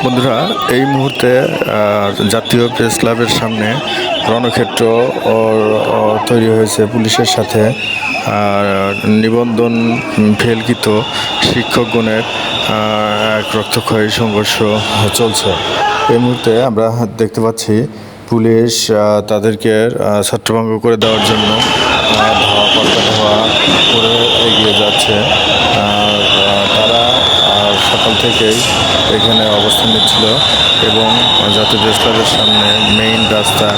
বন্ধুরা, এই মুহূর্তে জাতীয় প্রেস ক্লাবের সামনে রণক্ষেত্র তৈরি হয়েছে পুলিশের সাথে। নিবন্ধন ফেলকৃত শিক্ষকগণের এক রক্তক্ষয়ী সংঘর্ষ চলছে। এই মুহূর্তে আমরা দেখতে পাচ্ছি পুলিশ তাদেরকে ছত্রভঙ্গ করে দেওয়ার জন্য ধাওয়া করে এগিয়ে যাচ্ছে। তারা সকাল থেকেই এখানে অবস্থান নিচ্ছিল এবং জাতীয় প্রেস ক্লাবের সামনে মেইন রাস্তা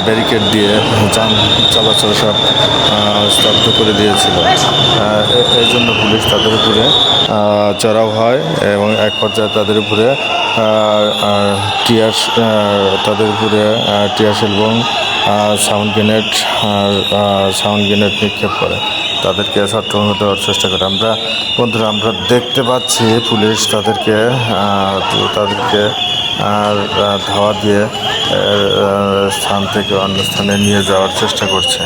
ব্যারিকেড দিয়ে যান চলাচল সব স্তব্ধ করে দিয়েছিল। এই জন্য পুলিশ তাদের উপরে চড়াও হয় এবং এক পর্যায়ে তাদের উপরে টিয়ারশেল এবং সাউন্ড গ্রেনেড নিক্ষেপ করে তাদেরকে ছত্রভঙ্গ দেওয়ার চেষ্টা করে। বন্ধুরা, আমরা দেখতে পাচ্ছি পুলিশ তাদেরকে ধাওয়া দিয়ে স্থান থেকে অন্য স্থানে নিয়ে যাওয়ার চেষ্টা করছে।